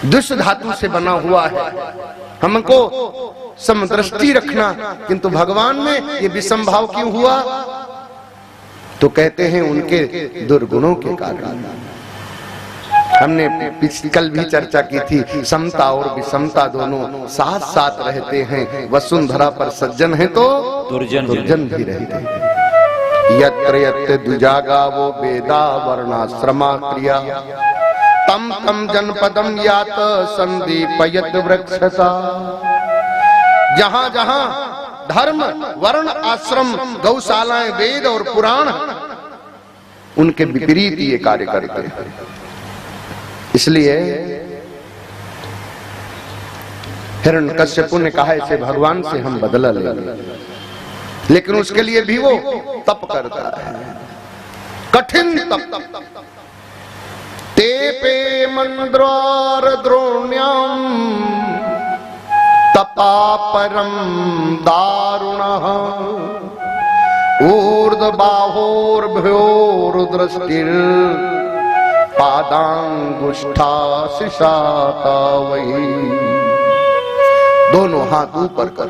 दुष्ट धातु से बना हुआ है। हमको समदृष्टि रखना, किंतु भगवान में ये विषम भाव क्यों हुआ? तो कहते हैं उनके दुर्गुणों के कारण। हमने कल भी चर्चा की थी, समता और विषमता दोनों साथ साथ रहते हैं। वसुंधरा पर सज्जन है तो दुर्जन भी रहते हैं। यत्र यत्र द्विजागा वो वेदा वर्णाश्रमा क्रिया तम तम जनपदम यात संदीपयत वृक्षसा। जहां जहां धर्म वर्ण आश्रम गौशालाएं वेद और पुराण, उनके विपरीत ये कार्य करते हैं। इसलिए हिरण्यकश्यप ने कहा ऐसे भगवान से हम बदला लेंगे, लेकिन उसके लिए भी वो तप करता है, कठिन तप। तेपे मंद्रार द्रोण्याम तपा परम दारुणः ऊर्ध्वबाहोर्भयोर्दृष्टिर् पादांगुष्ठा शिशाता वही। दोनों हाथ ऊपर कर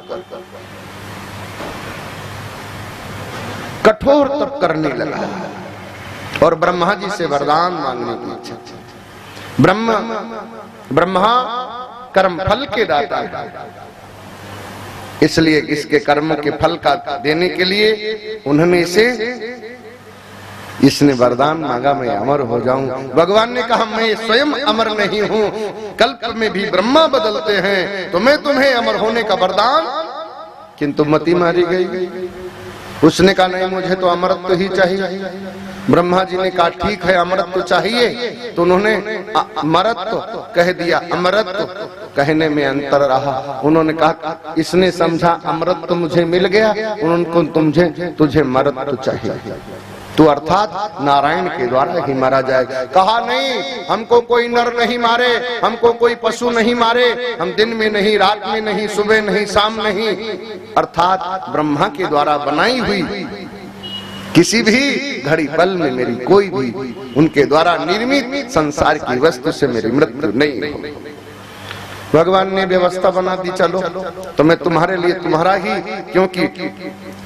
कठोर तप करने लगा और ब्रह्मा जी से वरदान मांगने की इच्छा। ब्रह्मा कर्म फल के दाता है, इसलिए इसके कर्म के फल का देने के लिए उन्होंने इसने वरदान मांगा, मैं अमर हो जाऊं। भगवान ने कहा मैं स्वयं अमर नहीं हूं, कल्प में भी ब्रह्मा बदलते हैं, तो मैं तुम्हें अमर होने का वरदान। किंतु मति मारी गई। उसने कहा नहीं, मुझे तो अमरत्व ही चाहिए। ब्रह्मा जी ने कहा ठीक है, अमरत्व चाहिए, तो उन्होंने अमरत्व कह दिया। अमरत्व कहने में अंतर रहा। उन्होंने कहा इसने समझा अमरत्व मुझे मिल गया, उनको तुझे मरत्व चाहिए, तो अर्थात नारायण के द्वारा ही मारा जाए। कहा नहीं, हमको कोई नर नहीं मारे, हमको कोई पशु नहीं मारे, हम दिन में नहीं, रात में नहीं, सुबह नहीं, शाम नहीं, अर्थात ब्रह्मा के द्वारा बनाई हुई किसी भी घड़ी पल में मेरी कोई भी उनके द्वारा निर्मित संसार की वस्तु से मेरी मृत्यु नहीं हो। भगवान ने व्यवस्था बना दी, चलो तो मैं तुम्हारे लिए तुम्हारा ही, क्योंकि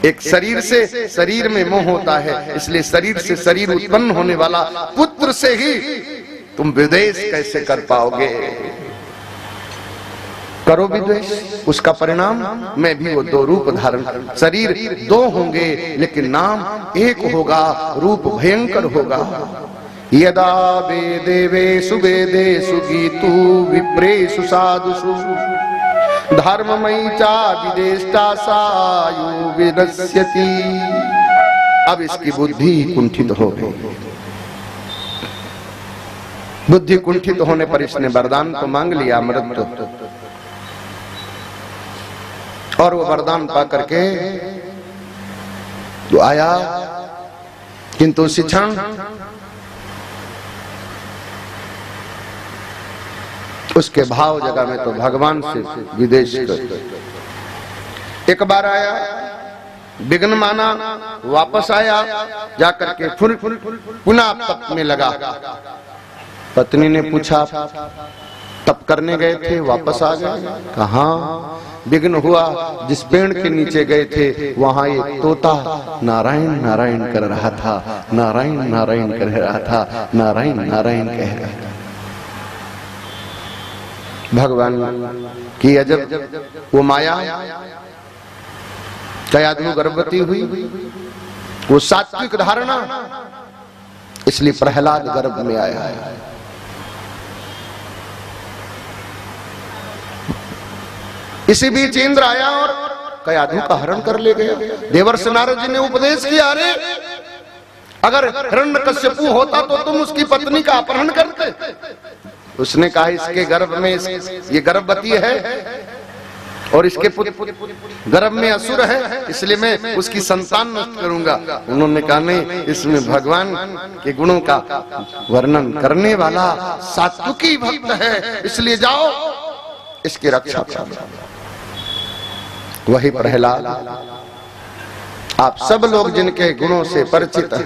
एक शरीर से शरीर में मोह होता है, इसलिए शरीर से शरीर उत्पन्न होने वाला पुत्र से ही तुम विदेश कैसे कर पाओगे? करो विद्वेष, उसका परिणाम मैं भी वो दो रूप धारण कर, शरीर दो होंगे लेकिन नाम एक होगा, रूप भयंकर होगा। यदा वेदेषु वेदेषु गीतु विप्रेषु साधुषु धर्ममयी चा विदेष्टा सायु विनश्यति। अब इसकी बुद्धि कुंठित हो गई। बुद्धि कुंठित होने पर इसने वरदान तो मांग लिया, अमृत, और वो वरदान पा करके तो आया, किंतु उसी क्षण उसके भाव जगह में तो भगवान से विदेश कर। एक बार आया, विघ्न माना, वापस आया, जाकर के पुनः तप में लगा। पत्नी ने पूछा तप करने गए थे, वापस आ गए? कहा विघ्न हुआ, जिस पेड़ के नीचे गए थे वहां एक तोता नारायण नारायण कर रहा था, नारायण नारायण कर रहा था, नारायण नारायण कह रहा था। भगवान की अजब वो माया। कयाधु गर्भवती हुई, वो सात्विक धारणा, इसलिए प्रहलाद गर्भ में आया है। इसी बीच इंद्र आया और कयाधु का हरण कर ले गया। देवर्षि नारद जी ने उपदेश किया, अरे अगर हिरण्यकश्यपु होता तो तुम उसकी पत्नी का अपहरण करते। उसने कहा इसके गर्भ में ये गर्भवती है और इसके गर्भ में असुर है, इसलिए मैं उसकी संतान नष्ट करूंगा। उन्होंने कहा नहीं, इसमें भगवान के गुणों का वर्णन करने वाला सात्विकी भक्त है, इसलिए जाओ इसकी रक्षा करो। वही प्रहलाद। आप सब लोग जिनके गुणों से परिचित हैं,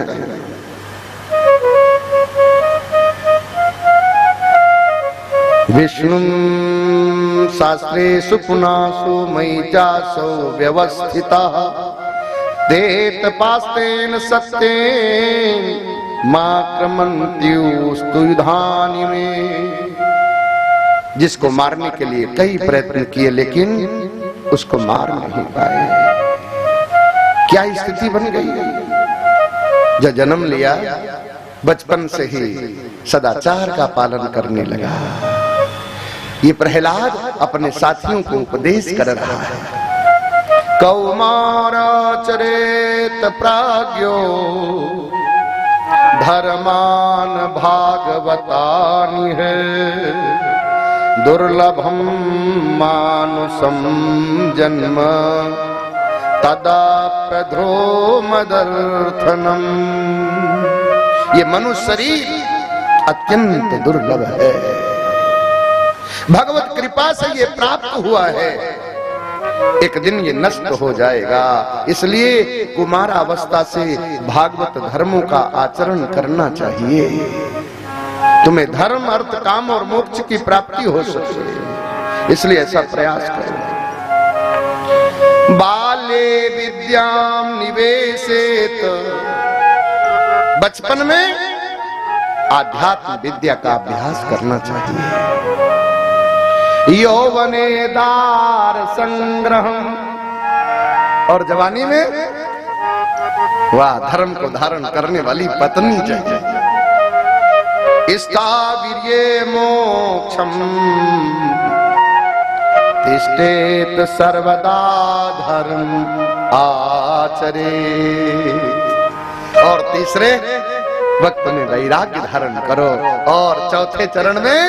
विष्णुं शास्त्रेषु पुनासु मयि चासौ व्यवस्थितः तेत पास्तेन सत्येन माक्रमन्त्युस्तु युधानि में। जिसको मारने के लिए कई प्रयत्न किए लेकिन उसको मार नहीं पाए। क्या स्थिति बन गई? जब जन्म लिया बचपन से ही सदाचार का पालन करने लगा। ये प्रहलाद अपने साथियों को उपदेश कर रहा है। कौमाराचरेत प्राज्ञो धर्मान भागवतानि है दुर्लभम मानुषम जन्म तदा प्रध्रो मदर्थनम। ये मनुष्य शरीर अत्यंत दुर्लभ है, भगवत कृपा से ये प्राप्त हुआ है, एक दिन ये नष्ट हो जाएगा। इसलिए कुमारावस्था से भागवत धर्मों का आचरण करना चाहिए। तुम्हें धर्म अर्थ काम और मोक्ष की प्राप्ति हो सके, इसलिए ऐसा प्रयास करो। बाले विद्याम निवेशेत, बचपन में आध्यात्म विद्या का अभ्यास करना चाहिए। यौवने दार संग्रहम, और जवानी में वह धर्म को धारण करने वाली पत्नी चाहिए। स्थावीर्ये मोक्षम तिष्ठेत सर्वदा धर्म आचरे। और तीसरे वक्त में वैराग्य धारण करो, और चौथे चरण में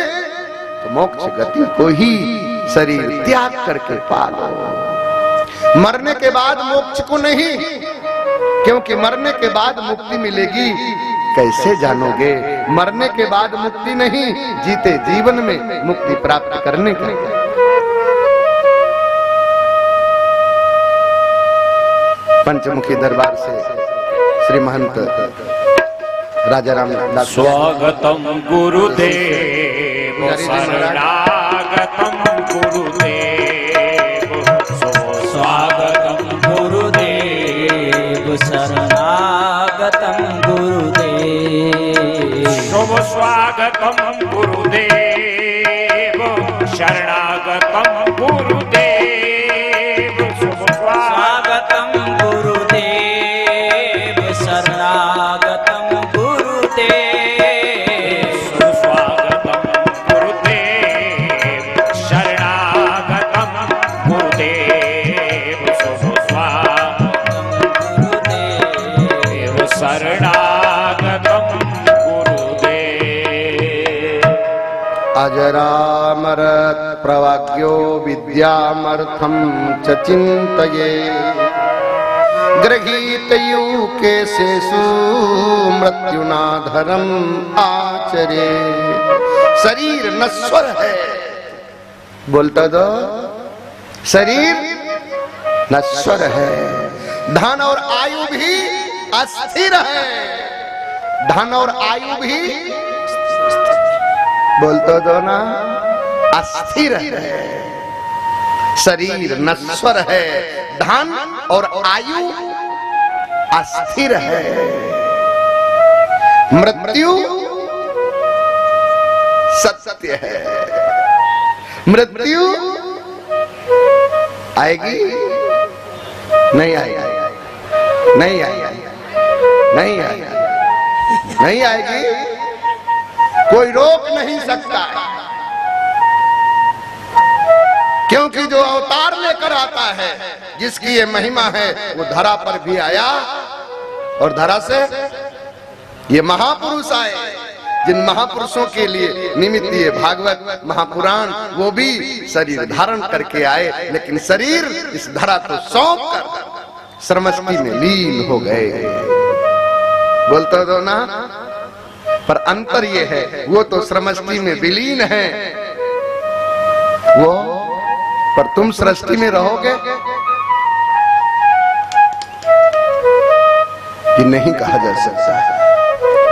तो मोक्ष गति को ही शरीर त्याग करके पालो। मरने के बाद मोक्ष को नहीं, क्योंकि मरने के बाद मुक्ति मिलेगी कैसे जानोगे? मरने के बाद मुक्ति नहीं, जीते जीवन में मुक्ति प्राप्त करने के लिए। पंचमुखी दरबार से श्री महंत राजा रामदास। स्वागतम गुरुदेव शरणागतम गुरुदेव, स्वागतम गुरुदेव शरणागतम गुरुदेव, शुभ स्वागतम गुरुदेव शरणागतम गुरुदेव, शुभ स्वागतम गुरुदेव शरणागतम गुरुदेव, शुभ स्वागतम गुरुदेव शरणागतम गुरुदेव, शुभ स्वागतम गुरुदेव शरणागतम गुरुदेव। अजरामरत प्रवाक्यो विद्यामर्थम च चिन्तये गृहीतयुकेशेषु मृत्युना धर्म आचरे। शरीर नश्वर है, बोलता दो, शरीर नश्वर है। धन और आयु भी अस्थिर है, धन और आयु भी बोलता दो ना, अस्थिर है। शरीर नश्वर है, धन और आयु अस्थिर है। मृत्यु सत्य है, मृत्यु आएगी नहीं आएगी, नहीं आएगी, नहीं आएगी, नहीं आएगी, कोई रोक नहीं सकता है। क्योंकि जो अवतार लेकर आता है, जिसकी ये महिमा है, वो धरा पर भी आया, और धरा से ये महापुरुष आए, जिन महापुरुषों के लिए निमित्त ये भागवत महापुराण, वो भी शरीर धारण करके आए, लेकिन शरीर इस धरा को सौंप कर श्रमस्ती में लीन हो गए। बोलते दो ना, पर अंतर ये है, वो तो श्रमस्ती में विलीन है, वो, पर तुम सृष्टि में रहोगे कि नहीं कहा जा सकता।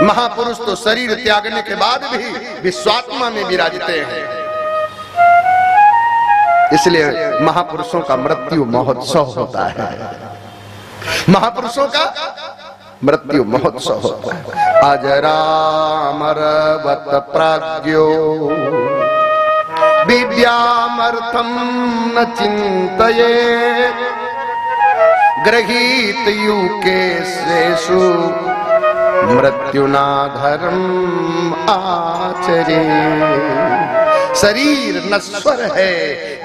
महापुरुष तो शरीर त्यागने के बाद भी विश्वात्मा में विराजते हैं। इसलिए महापुरुषों का मृत्यु महोत्सव होता है, महापुरुषों का मृत्यु महोत्सव होता है। अजरामरवत प्राज्ञो विद्यामर्थम न चिन्तयेत् गृहीत युकेशेषु मृत्युना धर्म आचरे। शरीर नश्वर है,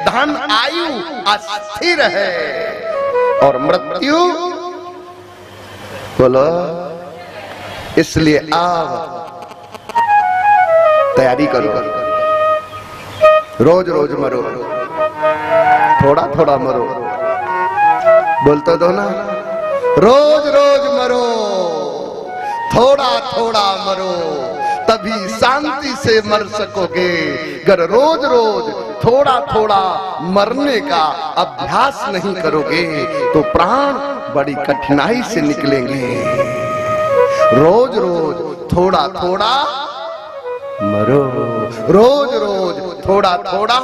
धन आयु अस्थिर है, और मृत्यु बोलो, इसलिए आप तैयारी करो, रोज रोज मरो, थोड़ा थोड़ा मरो, बोलते दो ना, रोज रोज मरो, थोड़ा थोड़ा मरो, तभी शांति से मर सकोगे। अगर रोज रोज थोड़ा थोड़ा मरने का अभ्यास नहीं करोगे तो प्राण बड़ी कठिनाई से निकलेंगे। रोज रोज थोड़ा थोड़ा मरो, रोज रोज थोड़ा थोड़ा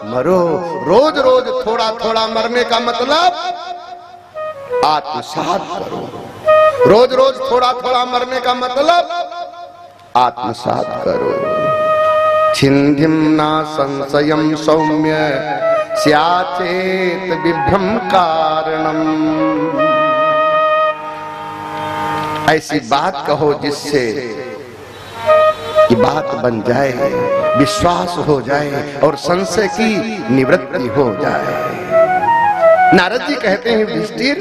मरो। रोज रोज थोड़ा थोड़ा मरने का मतलब आत्मसात करो। रोज रोज थोड़ा थोड़ा मरने का मतलब आत्मसात करो। छिन्धिम ना संशयम सौम्य स्याचेत विभ्रम कारणम। ऐसी बात कहो जिससे कि बात बन जाए, विश्वास हो जाए और संशय की निवृत्ति हो जाए। नारद जी कहते हैं युधिष्ठिर,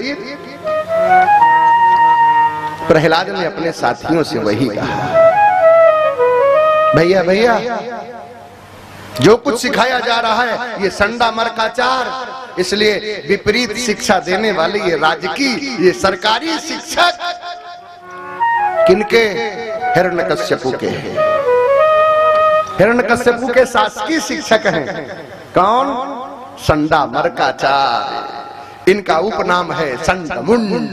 प्रहलाद ने अपने साथियों से वही कहा, भैया भैया जो कुछ सिखाया जा रहा है ये संडा मर्काचार, इसलिए विपरीत शिक्षा देने वाले ये राजकीय, ये सरकारी शिक्षक किनके? हिरण्यकश्यपु के। हिरण्यकश्यपु के शासकीय शिक्षक हैं कौन? संडा मर्काचार। इनका उपनाम है संडमुंड।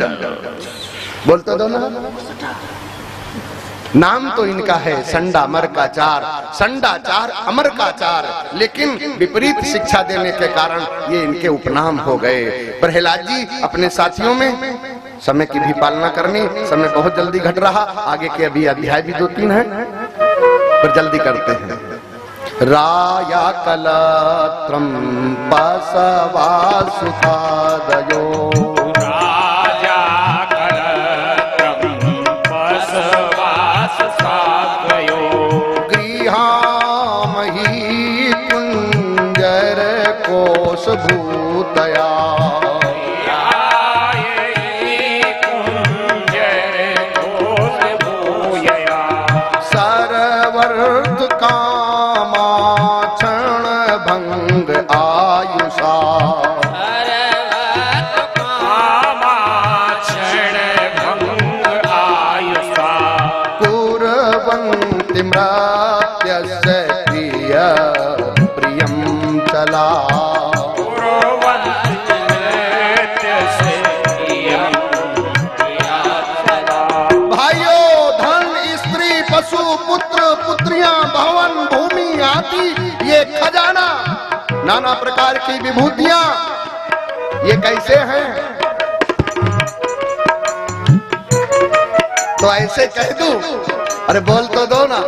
बोलते दो ना, नाम तो इनका है संडा मर्काचार, संडाचार अमरकाचार, लेकिन विपरीत शिक्षा देने के कारण ये इनके उपनाम हो गए। प्रहलाद जी अपने साथियों में समय की भी पालना करनी, समय बहुत जल्दी घट रहा, आगे के अभी अध्याय भी 2-3 है पर जल्दी करते हैं। राया कलत्रम पसवासुतादयो, भूतया सर्वर्थ कामाक्षण भंग आयुषा, कुर्वन्ति मृत्यस्य प्रिय प्रियं चला। पुत्र पुत्रियां भवन भूमि आदि ये खजाना, नाना प्रकार की विभूतियां, ये कैसे हैं? तो ऐसे कह दूं, अरे बोल तो दो ना,